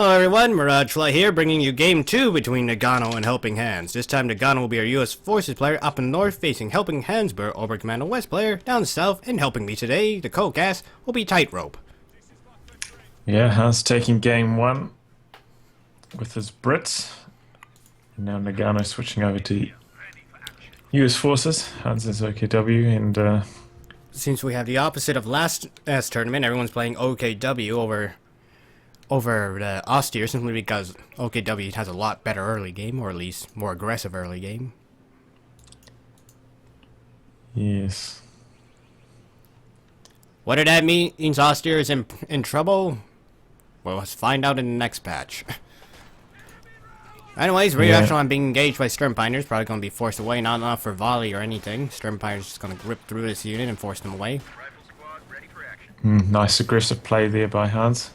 Hello everyone, MirageFly here, bringing you Game 2 between Noggano and HelpingHans. This time Noggano will be our US Forces player up in the north, facing HelpingHans, our Oberkommando West player down south, and helping me today, the co-cast, will be Tightrope. Yeah, Hans taking game one with his Brits. And now Nagano switching over to US Forces. Hans is OKW and Since we have the opposite of last tournament, everyone's playing OKW over the austere, simply because OKW has a lot better early game, or at least more aggressive early game. yes. What did that mean? Means austere is in trouble? Well, let's find out in the next patch. Anyways, Reaction being engaged by Sturmpiners, probably going to be forced away, not enough for volley or anything. Sturmpiners just going to grip through this unit and force them away. Nice aggressive play there by Hans.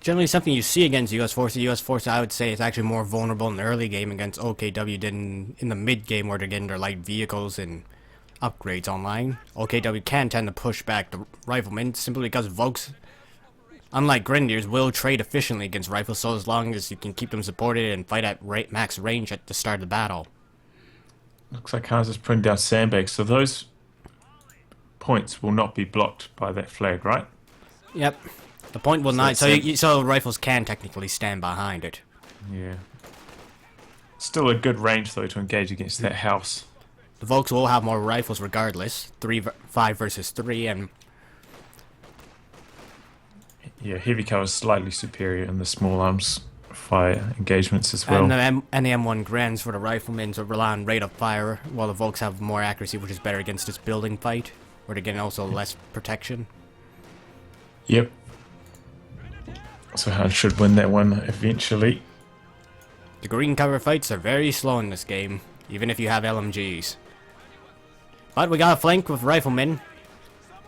Generally something you see against US Forces. US Forces, I would say, is actually more vulnerable in the early game against OKW than in the mid game where they're getting their light vehicles and upgrades online. OKW can tend to push back the riflemen simply because Volks, unlike Grenadiers, will trade efficiently against rifles, so as long as you can keep them supported and fight at max range at the start of the battle. Looks like Hans is putting down sandbags, so those points will not be blocked by that flag, right? Yep. The point will not, so rifles can technically stand behind it. Yeah. Still a good range though to engage against that house. The Volks will have more rifles regardless. 5 versus 3, and yeah, heavy cover is slightly superior in the small arms fire engagements as well. And the M1 Grans for the riflemen to rely on rate of fire, while the Volks have more accuracy, which is better against this building fight, where they're getting also less protection. Yep. So Hans should win that one eventually. The green cover fights are very slow in this game, even if you have LMGs. But we got a flank with riflemen.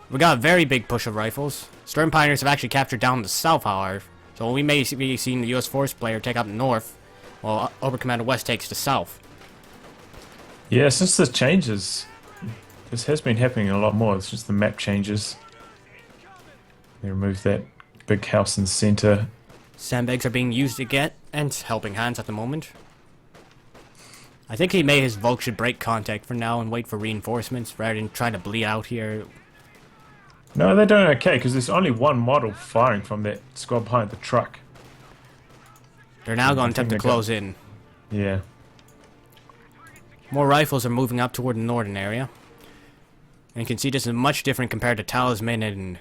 We got a very big push of rifles. Sturmpiners have actually captured down the south, however, so we may be seeing the US Force player take up the north, while Oberkommando West takes the south. Yeah, since the changes, this has been happening a lot more. It's just the map changes. They removed that big house in the center. Sandbags are being used again, and HelpingHans at the moment. I think he made his Volk should break contact for now and wait for reinforcements rather than trying to bleed out here. No, they're doing okay because there's only one model firing from that squad behind the truck. They're now going to attempt to close in. Yeah. More rifles are moving up toward the northern area. And you can see this is much different compared to Talisman and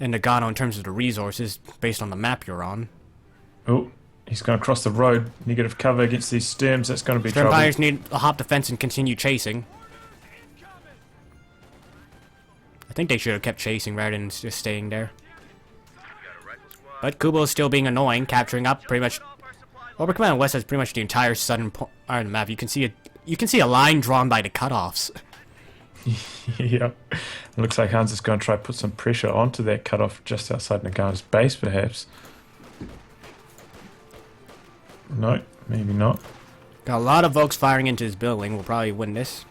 Noggano in terms of the resources based on the map you're on. Oh, he's going to cross the road. Negative cover against these Sturms. That's going to be trouble. Sturmpiners need to hop the fence and continue chasing. I think they should have kept chasing rather than just staying there. But Kubo's still being annoying, capturing up pretty much. Oberkommando West has pretty much the entire southern part of the map. You can see a line drawn by the cutoffs. Yeah. It looks like Hans is going to try to put some pressure onto that cutoff just outside Nagano's base, perhaps. No, maybe not. Got a lot of Volks firing into his building. We'll probably win this.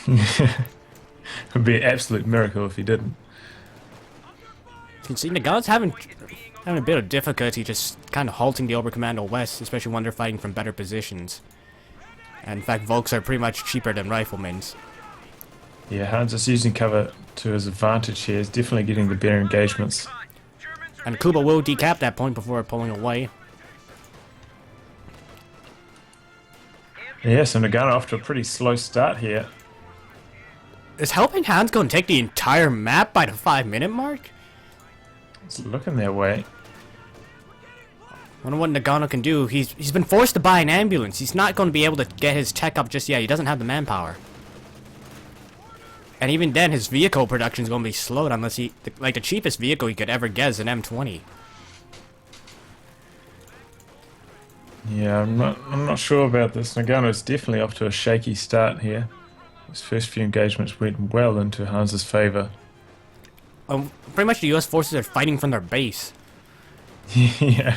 It would be an absolute miracle if he didn't. You can see Nagano's having a bit of difficulty just kind of halting the Oberkommando West, especially when they're fighting from better positions. And in fact, Volks are pretty much cheaper than riflemen's. Yeah, Hans is using cover to his advantage here. He's definitely getting the better engagements. And Kubo will decap that point before pulling away. Yeah, so Nagano off to a pretty slow start here. Is HelpingHans going to take the entire map by the 5-minute mark? It's looking their way. Wonder what Noggano can do. He's been forced to buy an ambulance. He's not going to be able to get his tech up just yet. He doesn't have the manpower. And even then, his vehicle production is going to be slowed unless he... Like, the cheapest vehicle he could ever get is an M20. Yeah, I'm not sure about this. Nagano's definitely off to a shaky start here. His first few engagements went well into Hans's favor. Pretty much the US forces are fighting from their base. Yeah.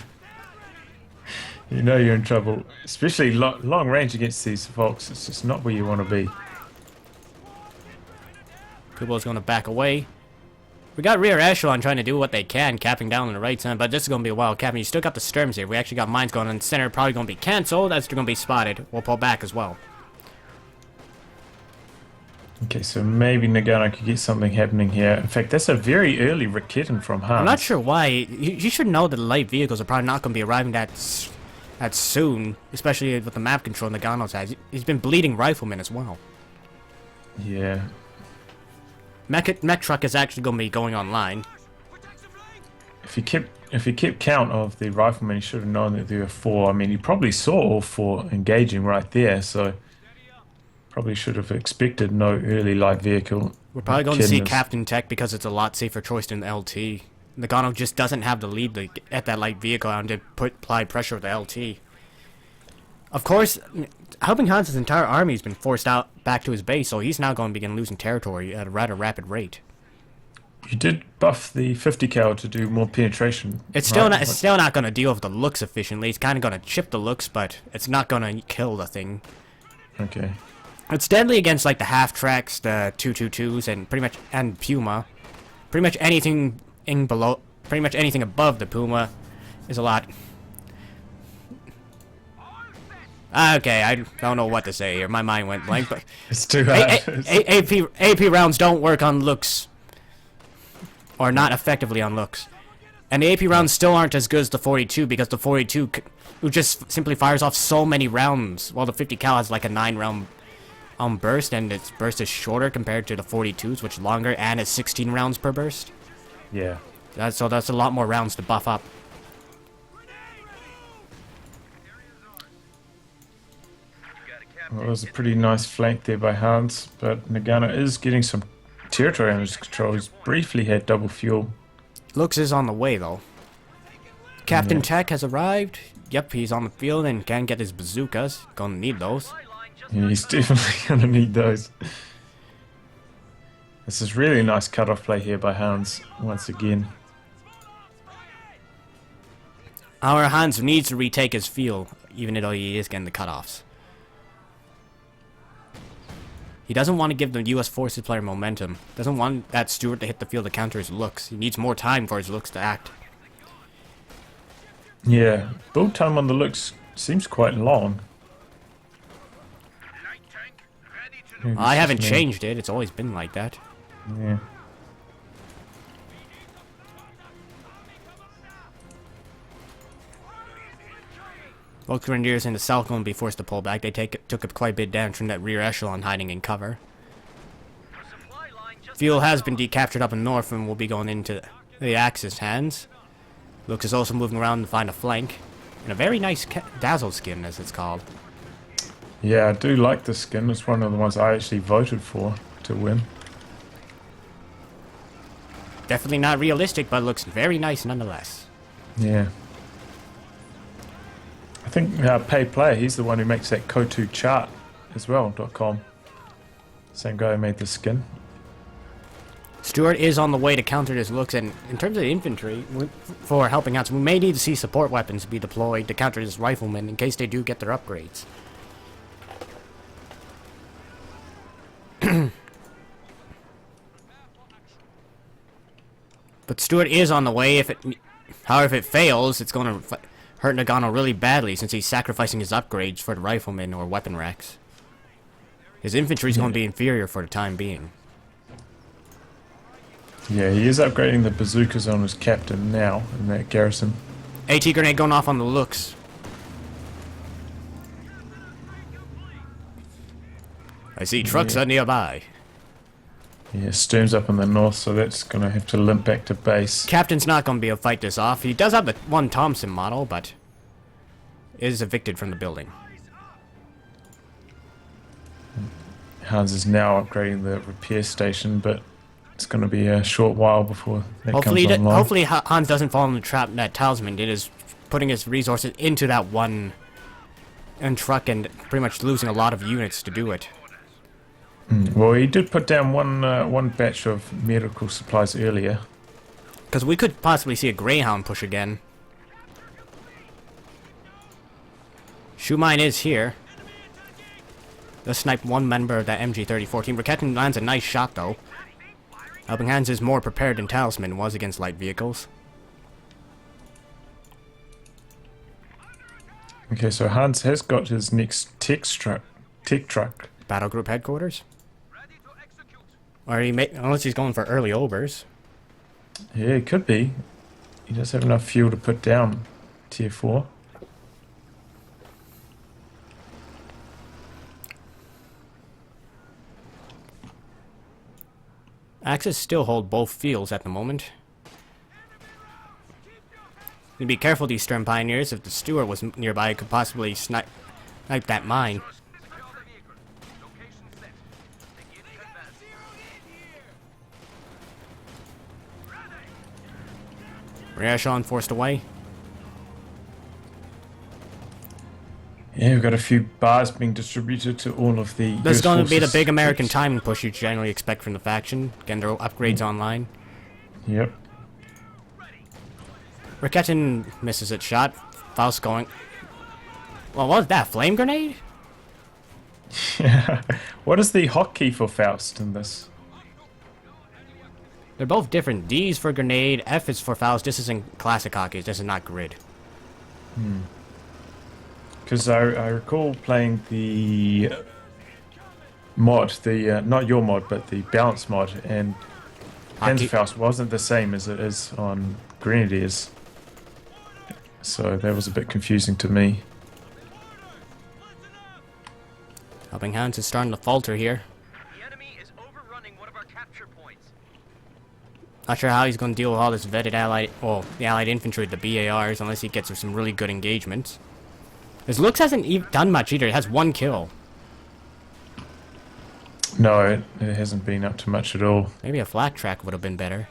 You know you're in trouble. Especially long range against these Volks. It's just not where you want to be. Kubo's going to back away. We got rear echelon trying to do what they can, capping down on the right side, but this is going to be a wild capping. You still got the Sturms here. We actually got mines going on in the center, probably going to be cancelled as they're going to be spotted. We'll pull back as well. Okay, so maybe Noggano could get something happening here. In fact, that's a very early Raketin from Hans. I'm not sure why. You should know that the light vehicles are probably not going to be arriving that soon, especially with the map control Noggano's has. He's been bleeding riflemen as well. Yeah. Mech truck is actually going to be going online. If you kept count of the riflemen, you should have known that there were 4. I mean, you probably saw all 4 engaging right there, so probably should have expected no early light vehicle. We're probably going to see Captain Tech because it's a lot safer choice than LT. Noggano just doesn't have the lead at that light vehicle and to apply pressure with the LT. Of course, HelpingHans' entire army has been forced out back to his base, so he's now going to begin losing territory at a rather rapid rate. You did buff the 50 cal to do more penetration. It's still not going to deal with the looks efficiently. It's kind of going to chip the looks, but it's not going to kill the thing. Okay. It's deadly against like the half tracks, the 222s, and Puma. Pretty much anything above the Puma is a lot. Okay, I don't know what to say here. My mind went blank, but it's too hard. AP rounds don't work on looks, or not effectively on looks, and the AP rounds still aren't as good as the 42 because the 42 just simply fires off so many rounds, while the 50 cal has like a 9-round burst, and its burst is shorter compared to the 42s, which is longer and is 16 rounds per burst. Yeah. So that's a lot more rounds to buff up. Well, that was a pretty nice flank there by Hans, but Noggano is getting some territory under his control. He's briefly had double fuel. Looks is on the way, though. Captain Tech has arrived. Yep, he's on the field and can get his bazookas. Gonna need those. Yeah, he's definitely gonna need those. This is really nice cut-off play here by Hans, once again. Our Hans needs to retake his field, even though he is getting the cut-offs. He doesn't want to give the U.S. Forces player momentum. Doesn't want that Stewart to hit the field to counter his looks. He needs more time for his looks to act. Yeah, build time on the looks seems quite long. I haven't changed it. It's always been like that. Yeah. Both Grenadiers in the south going to be forced to pull back. They took up quite a bit of damage from that rear echelon hiding in cover. Fuel has been decaptured up in north and will be going into the Axis hands. Looks is also moving around to find a flank. And a very nice dazzle skin, as it's called. Yeah, I do like this skin. It's one of the ones I actually voted for to win. Definitely not realistic, but looks very nice nonetheless. Yeah. I think Pay Player, he's the one who makes that Kotu chart as well, .com. Same guy who made the skin. Stewart is on the way to counter his looks, and in terms of the infantry, for helping out, we may need to see support weapons be deployed to counter his riflemen in case they do get their upgrades. But Stewart is on the way. However, if it fails, it's going to hurt Noggano really badly since he's sacrificing his upgrades for the riflemen or weapon racks. His infantry is going to be inferior for the time being. Yeah, he is upgrading the bazookas on his captain now in that garrison. AT grenade going off on the looks. I see trucks are nearby. Yeah, Sturm's up in the north, so that's going to have to limp back to base. Captain's not going to be able to fight this off. He does have the one Thompson model, but is evicted from the building. Hans is now upgrading the repair station, but it's going to be a short while before that comes online. Hopefully Hans doesn't fall in the trap that Talisman did, is putting his resources into that one truck and pretty much losing a lot of units to do it. Well, he did put down one batch of medical supplies earlier. Because we could possibly see a Greyhound push again. Shoemine is here. Let's snipe one member of that MG-34 team. Raketin lands a nice shot, though. Helping Hands is more prepared than Talisman was against light vehicles. Okay, so Hans has got his next tech truck. Battle group headquarters? Or unless he's going for early overs. Yeah, it could be. He does have enough fuel to put down tier 4. Axis still hold both fields at the moment. You'd be careful, these stern pioneers. If the Stewart was nearby, it could possibly snipe that mine. Reashon forced away. Yeah, we've got a few bars being distributed to all of the. This is going to be the forces. big American timing push you generally expect from the faction. Getting their upgrades online. Yep. Raketin misses its shot. Faust going. Well, what was that? Flame grenade? Yeah. What is the hotkey for Faust in this? They're both different. D is for grenade, F is for Faust. This is in classic hockey. This is not grid. Because I recall playing the mod, the not your mod, but the balance mod, and Hockey. Faust wasn't the same as it is on Grenadiers. So that was a bit confusing to me. Helping Hands is starting to falter here. The enemy is overrunning one of our capture points. Not sure how he's going to deal with all this vetted allied, well, the allied infantry, the BARs, unless he gets some really good engagements. His looks hasn't done much either. It has 1 kill. No, it hasn't been up to much at all. Maybe a flat track would have been better.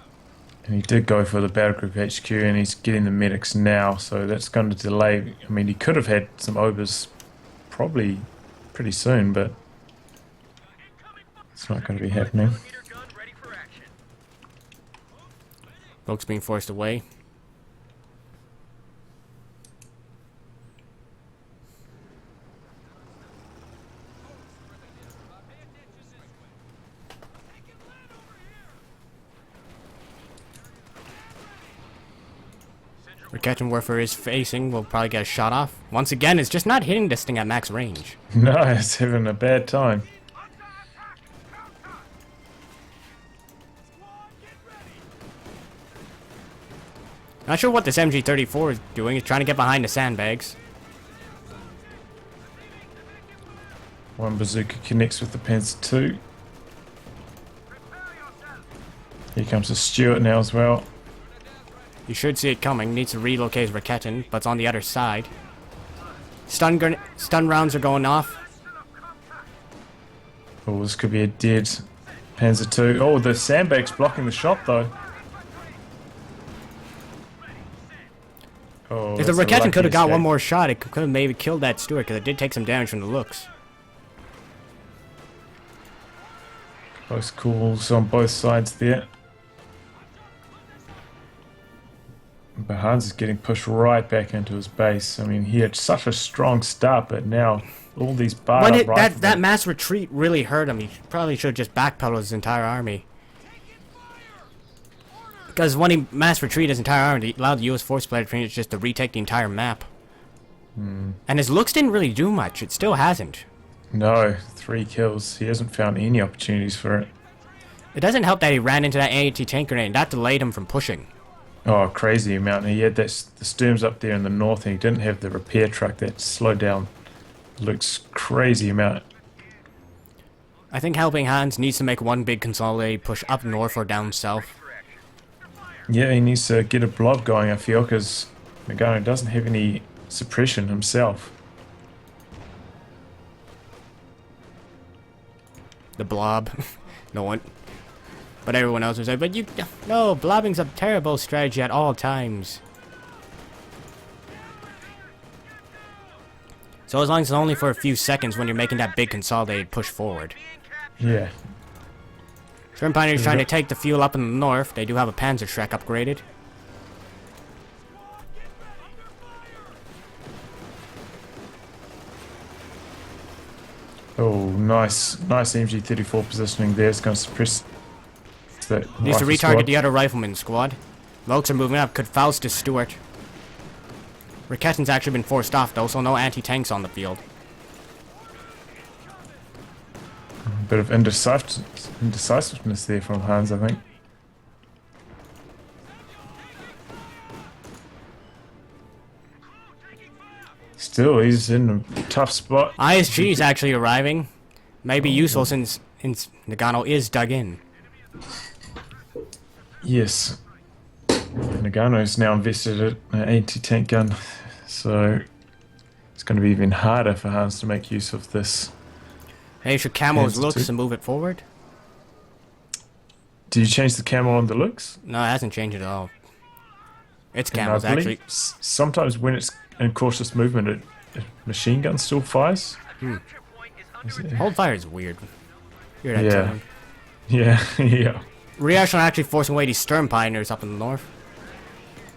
And he did go for the battle group HQ, and he's getting the medics now, so that's going to delay. I mean, he could have had some overs probably pretty soon, but it's not going to be happening. Meter gun ready for action. Folks being forced away. We're catching where is facing. We'll probably get a shot off. Once again, it's just not hitting this thing at max range. No, it's having a bad time. Not sure what this MG34 is doing. It's trying to get behind the sandbags. One bazooka connects with the Panzer II. Here comes the Stuart now as well. You should see it coming. Needs to relocate Raketin, but it's on the other side. Stun rounds are going off. Oh, this could be a dead Panzer II. Oh, the sandbag's blocking the shot though. Oh, If the that's a Raketin lucky could have got escape. one more shot, it could have maybe killed that Stewart, because it did take some damage from the looks. Close calls on both sides there. But Hans is getting pushed right back into his base. I mean, he had such a strong start, but now all these bars. That mass retreat really hurt him. He probably should have just backpedaled his entire army. Because when he mass retreated his entire army, he allowed the US force platoon just to retake the entire map. And his looks didn't really do much. It still hasn't. No, 3 kills. He hasn't found any opportunities for it. It doesn't help that he ran into that anti-tank grenade, and that delayed him from pushing. Oh, crazy amount. He had the Sturms up there in the north, and he didn't have the repair truck that slowed down. Looks crazy amount. I think Helping Hands needs to make one big consolidated push up north or down south. Yeah, he needs to get a blob going, I feel, because Noggano doesn't have any suppression himself. The blob. No one. But everyone else was like, but no, blobbing's a terrible strategy at all times. So as long as it's only for a few seconds when you're making that big consolidated push forward. Yeah. Stern Pioneer's trying to take the fuel up in the north. They do have a Panzerschreck upgraded. Oh, nice MG34 positioning there. It's going to suppress that Needs to rifle retarget squad. the other rifleman squad. Volks are moving up. Could Faustus Stewart. Rickett's actually been forced off though, so no anti-tanks on the field. A bit of indecisiveness there from Hans, I think. Still, he's in a tough spot. ISG is actually arriving. Maybe useful since Noggano is dug in. Yes. Noggano's now invested an anti-tank gun, so it's going to be even harder for Hans to make use of this. Hey, should camos Hands looks too. and move it forward? Did you change the camo on the looks? No, it hasn't changed at all. It's And I camos believe actually. sometimes when it's in cautious movement, a machine gun still fires. Capture point is under Hold fire is weird. Weird Yeah. activity. Yeah, yeah. Reaction actually forcing away these Stern Pioneers up in the north.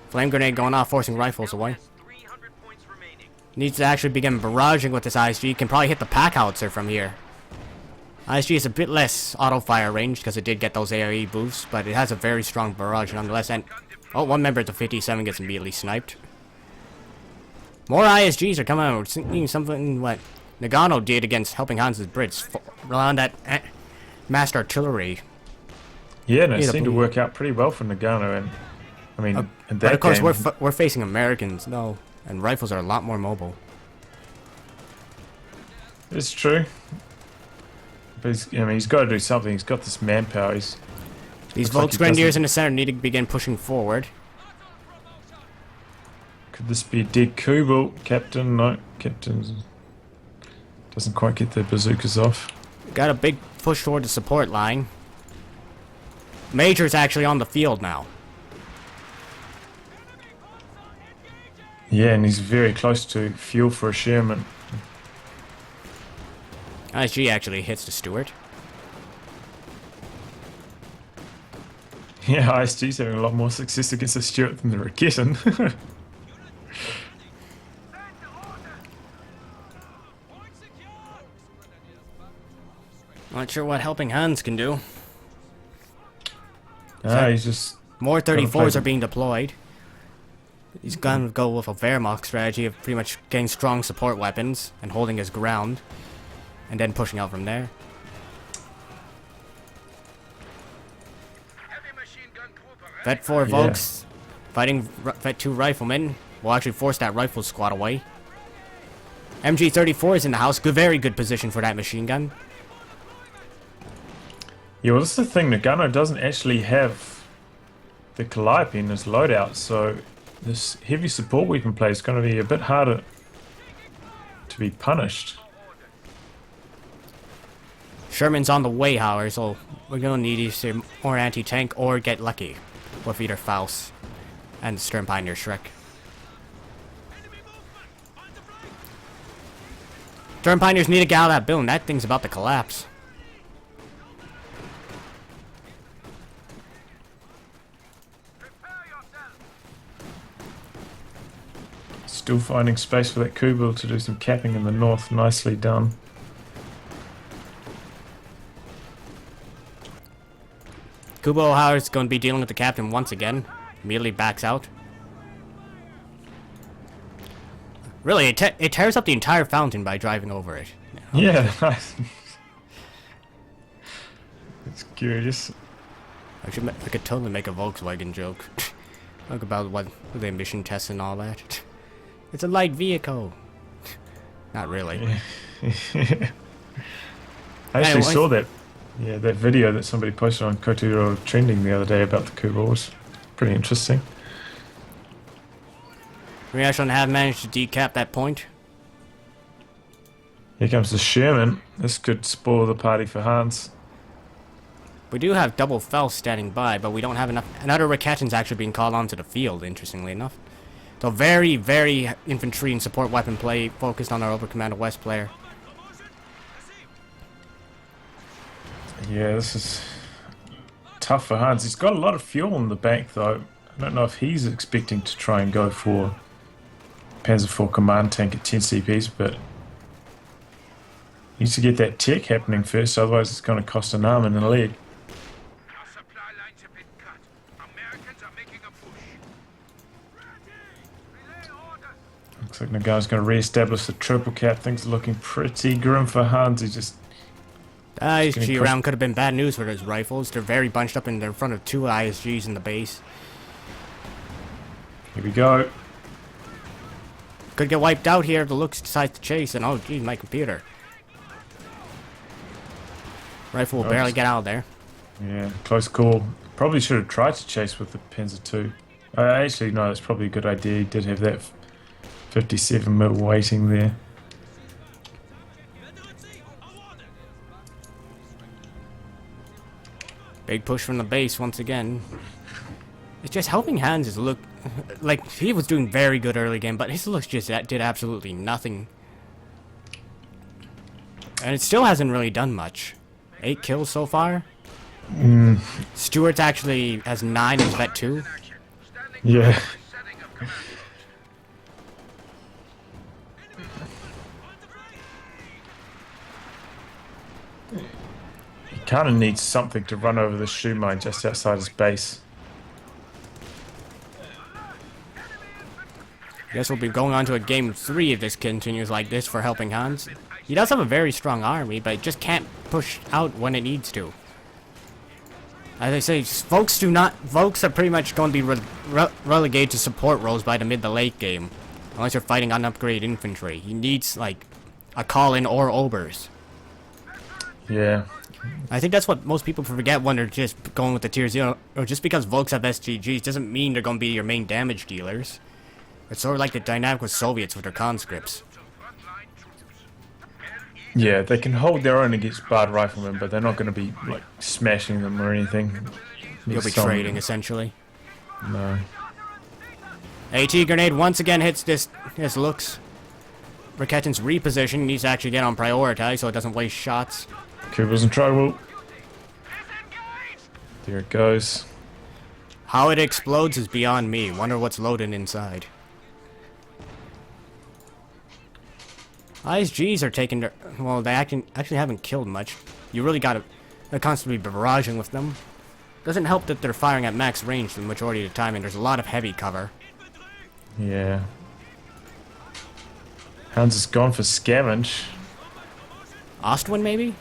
Flame grenade going off, forcing rifles away. 300 points remaining. Needs to actually begin barraging with this ISG. Can probably hit the pack howitzer from here. ISG is a bit less auto fire range because it did get those ARE boosts, but it has a very strong barrage nonetheless. And oh, one member at the 57 gets immediately sniped. More ISGs are coming out. We're seeing something what Noggano did against HelpingHans' Brits. Rely on that massed artillery. Yeah, and it Either seemed to way. work out pretty well for Noggano, and I mean, in But that of course, game, we're facing Americans, though, and rifles are a lot more mobile. it's true. But he's got to do something. He's got this manpower. These Looks like Volks he Grenadiers doesn't- in the center need to begin pushing forward. Could this be a dead Kubel? Captain? No, Captain doesn't quite get the bazookas off. Got a big push toward the support line. Major's actually on the field now. Yeah, and he's very close to fuel for a Sherman. ISG actually hits the Stewart. Yeah, ISG's having a lot more success against the Stuart than the Ricketten. Not sure what HelpingHans can do. He's just... More play 34s the- are being deployed. He's gonna go with a Wehrmacht strategy of pretty much getting strong support weapons and holding his ground, and then pushing out from there. Heavy machine gun trooper. Vet 4 Yeah. Volks fighting Vet 2 Riflemen will actually force that rifle squad away. MG34 is in the house. Good, very good position for that machine gun. Yeah, well, that's the thing. Noggano doesn't actually have the Calliope in his loadout, so this heavy support weapon play is going to be a bit harder to be punished. Sherman's on the way, however, so we're gonna need either more anti-tank or get lucky with either Faust and the Stern Pioneer Shrek. Stern Pioneers need to get out of that building. That thing's about to collapse. Prepare yourself. Still finding space for that Kubel to do some capping in the north. Nicely done. Kubo Howard's going to be dealing with the captain once again. Immediately backs out. Really, it tears up the entire fountain by driving over it. Yeah, nice. It's curious. I could totally make a Volkswagen joke. Talk about what the emission tests and all that. It's a light vehicle. Not really. I actually Anyway. saw that. Yeah, that video that somebody posted on Koturo trending the other day about the Kubel was pretty interesting. We actually have managed to decap that point. Here comes the Sherman. This could spoil the party for Hans. We do have double Faust standing by, but we don't have enough. Another Raketten's actually being called onto the field, interestingly enough. So very, very infantry and support weapon play focused on our Over Commander West player. Yeah, this is tough for Hans. He's got a lot of fuel in the bank, though. I don't know if he's expecting to try and go for Panzer IV command tank at 10 CPs, but he needs to get that tech happening first, otherwise it's going to cost an arm and a leg. Our supply Looks like Noggano's going to re-establish the triple cap. Things are looking pretty grim for Hans. He just... ISG round could have been bad news for those rifles. They're very bunched up in their front of 2 ISGs in the base. Here we go. Could get wiped out here if the looks decides to chase, and oh geez, my computer. Rifle will barely get out of there. Yeah, close call. Probably should have tried to chase with the Panzer II. Actually, no, that's probably a good idea. He did have that 57 mil waiting there. Big push from the base once again. It's just helping Hans is look like he was doing very good early game, but his looks just did absolutely nothing. And it still hasn't really done much. 8 kills so far. Stewart's actually has 9 as vet 2. Yeah. Setting of command. He kind of needs something to run over the shoe mine just outside his base. Guess we'll be going on to a game 3 if this continues like this for Helping Hans. He does have a very strong army, but it just can't push out when it needs to. As I say, Volks are pretty much going to be relegated to support roles by the mid to late game. Unless you're fighting unupgraded infantry. He needs, like, a call-in or obers. Yeah. I think that's what most people forget when they're just going with the tier 0. Or just because Volks have SGGs doesn't mean they're going to be your main damage dealers. It's sort of like the dynamic with Soviets with their conscripts. Yeah, they can hold their own against barred riflemen, but they're not going to be, like, smashing them or anything. You'll be trading, essentially. No. AT grenade once again hits this looks. Rakettin's reposition needs to actually get on prioritize so it doesn't waste shots. Kuba's in trouble. There it goes. How it explodes is beyond me. Wonder what's loaded inside. ISGs are taking their... Well, they actually haven't killed much. You really gotta... They're constantly barraging with them. Doesn't help that they're firing at max range the majority of the time, and there's a lot of heavy cover. Yeah. Hans has gone for scavenge. Ostwind, maybe?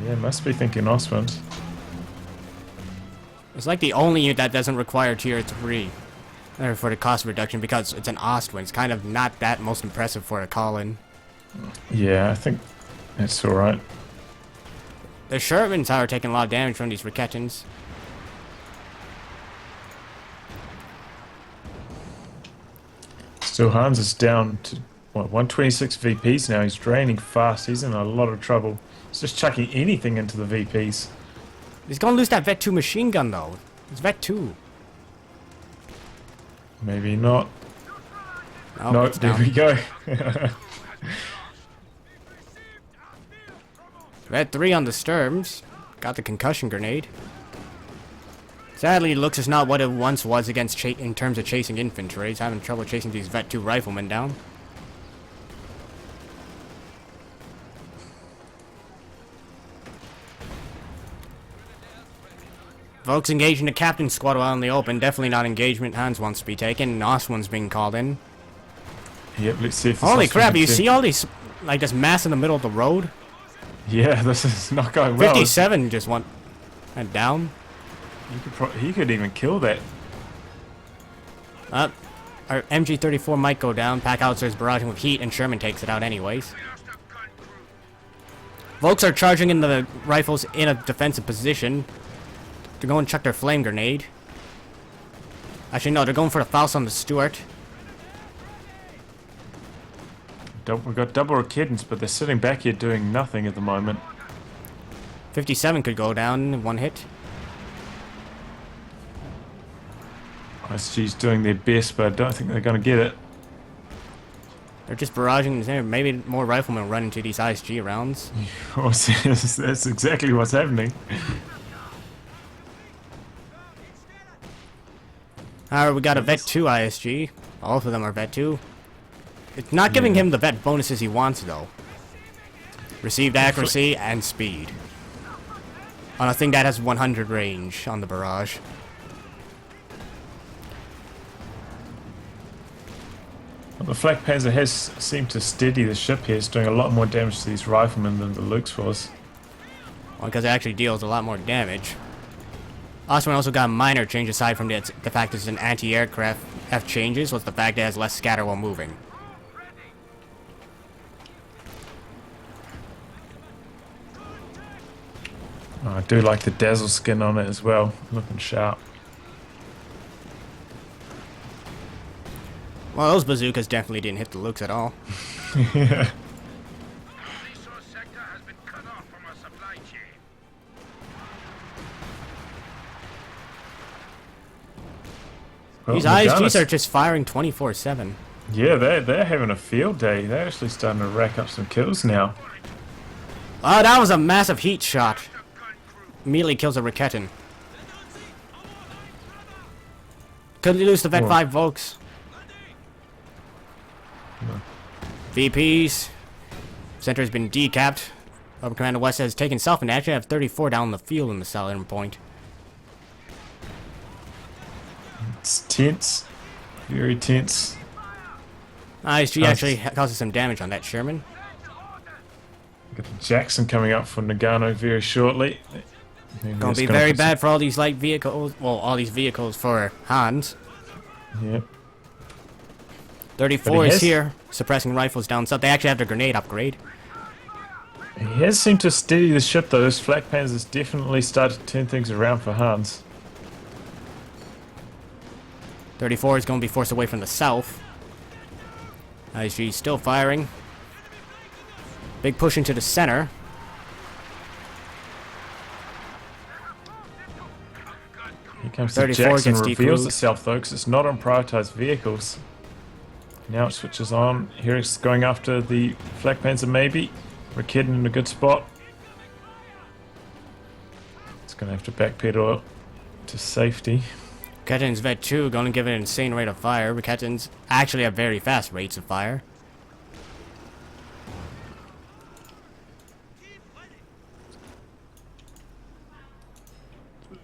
Yeah, must be thinking Ostwind. It's like the only unit that doesn't require tier 3 for the cost reduction because it's an Ostwind. It's kind of not that most impressive for a call-in. Yeah, I think that's alright. The Shermans are taking a lot of damage from these Rakettins. Still, Hans is down to, what, 126 VPs now. He's draining fast. He's in a lot of trouble. He's just chucking anything into the VPs. He's gonna lose that Vet 2 machine gun, though. It's Vet 2. Maybe not. Oh, No, it's there down. we go. Vet 3 on the Sturms. Got the concussion grenade. Sadly, looks is not what it once was against in terms of chasing infantry. He's having trouble chasing these Vet 2 riflemen down. Folks engaging the captain squad while in the open. Definitely not engagement Hans wants to be taken. Ostwind's being called in. Yep, let's see if this Holy Ostwind crap, can you see all these, like, this mass in the middle of the road? Yeah, this is not going well. 57 just went down. He could even kill that. Our MG34 might go down. Pack Outsider's barraging with heat, and Sherman takes it out anyways. Volks are charging in the rifles in a defensive position. They're going to chuck their flame grenade. Actually, no, they're going for the Faust on the Stuart. We've got double Raketins, but they're sitting back here doing nothing at the moment. 57 could go down in one hit. ISG's doing their best, but I don't think they're going to get it. They're just barraging. Maybe more riflemen run into these ISG rounds. That's exactly what's happening. Alright, we got a Vet 2 ISG. Both of them are Vet 2. It's not giving him the vet bonuses he wants, though. Received accuracy and speed. On a thing that has 100 range on the barrage. Well, the Flak Panzer has seemed to steady the ship here. It's doing a lot more damage to these riflemen than the Lux was. Well, because it actually deals a lot more damage. Osman also got a minor change aside from the fact it's an anti-aircraft F changes, was the fact that it has less scatter while moving. Oh, I do like the dazzle skin on it as well, looking sharp. Well, those bazookas definitely didn't hit the Lux at all. Yeah. Resource sector has been cut off from our supply chain. Well, These Noggano's- ISGs are just firing 24/7. Yeah, they're having a field day. They're actually starting to rack up some kills now. Oh, that was a massive heat shot. Immediately kills a Raketin. Could lose the Vet Oh. 5 Volks. No. VPs. Center has been decapped. Upper Commander West has taken self and actually have 34 down the field in the southern point. It's tense. Very tense. ISG Nice. actually causes some damage on that Sherman. Got the Jackson coming up for Noggano very shortly. Maybe Gonna it's be gonna very put some- bad for all these light vehicles. Well, all these vehicles for Hans. Yep. 34 But he is has- here, suppressing rifles down south. They actually have their grenade upgrade. He has seemed to steady the ship though. This Flak Panzer's definitely started to turn things around for Hans. 34 is going to be forced away from the south. ISG still firing. Big push into the center. Here comes the 34 Jackson, gets reveals decrued. itself though, because it's not on prioritized vehicles. Now it switches on. Here it's going after the Flak Panzer maybe. We're kidding in a good spot. It's going to have to backpedal to safety. Raketin's Vet 2 going to give it an insane rate of fire. Raketin's actually have very fast rates of fire.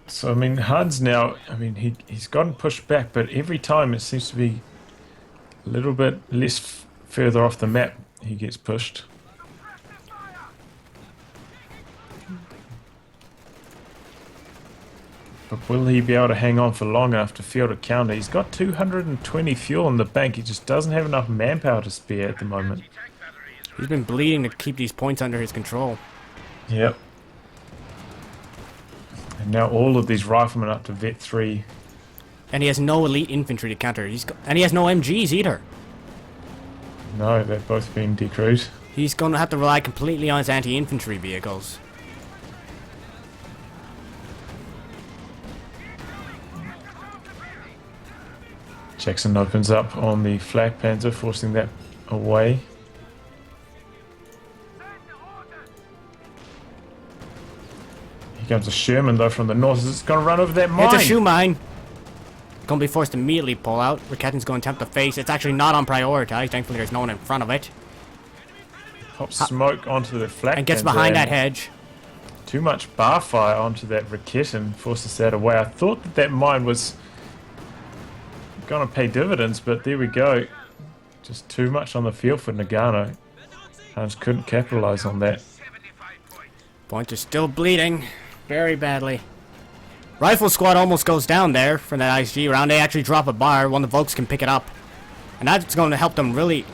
So I mean, Hans now, I mean, he's gotten pushed back, but every time it seems to be a little bit less further off the map he gets pushed. But will he be able to hang on for long enough to field a counter? He's got 220 fuel in the bank. He just doesn't have enough manpower to spare at the moment. He's been bleeding to keep these points under his control. Yep. And now all of these riflemen up to Vet 3. And he has no elite infantry to counter. And he has no MGs either. No, they've both been decrewed. He's going to have to rely completely on his anti-infantry vehicles. Jackson opens up on the Flak Panzer, forcing that away. Here comes a Sherman though from the north. It's going to run over that mine. It's a shoe mine. Going to be forced to immediately pull out. Raketin's going to attempt to face. It's actually not on prioritized. Thankfully, there's no one in front of it. Pops smoke onto the Flak And gets Panzer behind that and hedge. Too much bar fire onto that Raketin forces that away. I thought that that mine was going to pay dividends, but there we go. Just too much on the field for Noggano. Hans couldn't capitalize on that. Points are still bleeding. Very badly. Rifle squad almost goes down there from that ISG round. They actually drop a bar. One of the Volks can pick it up. And that's going to help them really...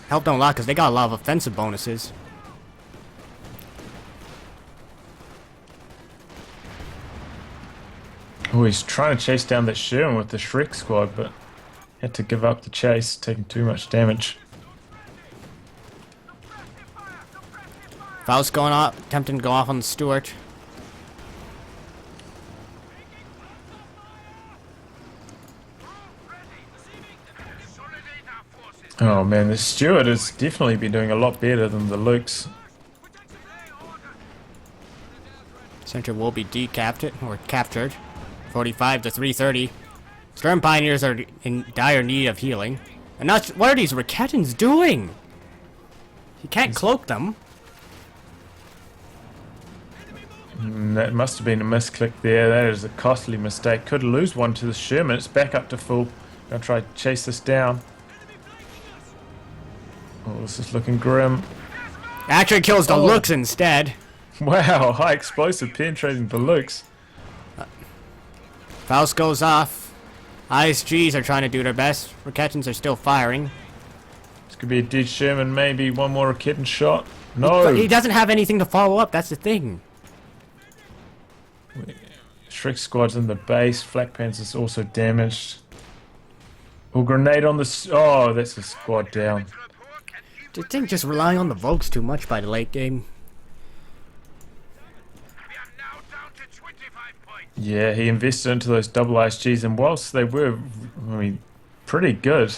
help them a lot because they got a lot of offensive bonuses. Oh, he's trying to chase down that Sherman with the Shrek squad, but had to give up the chase, taking too much damage. Faust going off, attempting to go off on the Stuart. Oh man, the Stewart has definitely been doing a lot better than the Lukes. Center will be decapped or captured. 45 to 330. Stern Pioneers are in dire need of healing. And not, what are these Raketins doing? You can't cloak them. That must have been a misclick there. That is a costly mistake. Could lose one to the Sherman. It's back up to full. Gonna try to chase this down. Oh, this is looking grim. Actually kills the Oh. looks instead. Wow, high explosive penetrating the looks. Faust goes off. ISGs are trying to do their best. Rickettons are still firing. This could be a dead Sherman, maybe one more kitten shot. No! But he doesn't have anything to follow up, that's the thing. Shrek squad's in the base. Flak Pants is also damaged. Oh, grenade on the... Oh, that's a squad down. I think just relying on the Volks too much by the late game. We are now down to 25 points. Yeah, he invested into those double ISGs, and whilst they were, I mean, pretty good,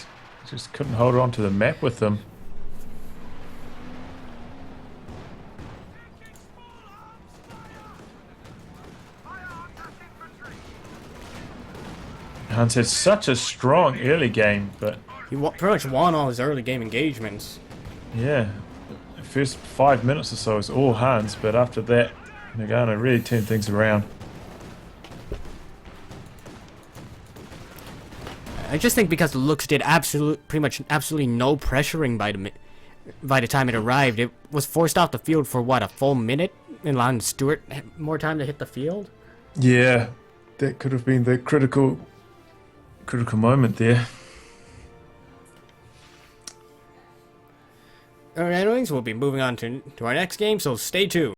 just couldn't hold on to the map with them. Hans had such a strong early game, but He pretty much won all his early game engagements. yeah, the first 5 minutes or so was all Hans, but after that, Noggano really turned things around. I just think because the looks did pretty much absolutely no pressuring by the time it arrived, it was forced off the field for what, a full minute, and allowing Stewart more time to hit the field. Yeah, that could have been the critical moment there. Alright, anyways, we'll be moving on to our next game, so stay tuned.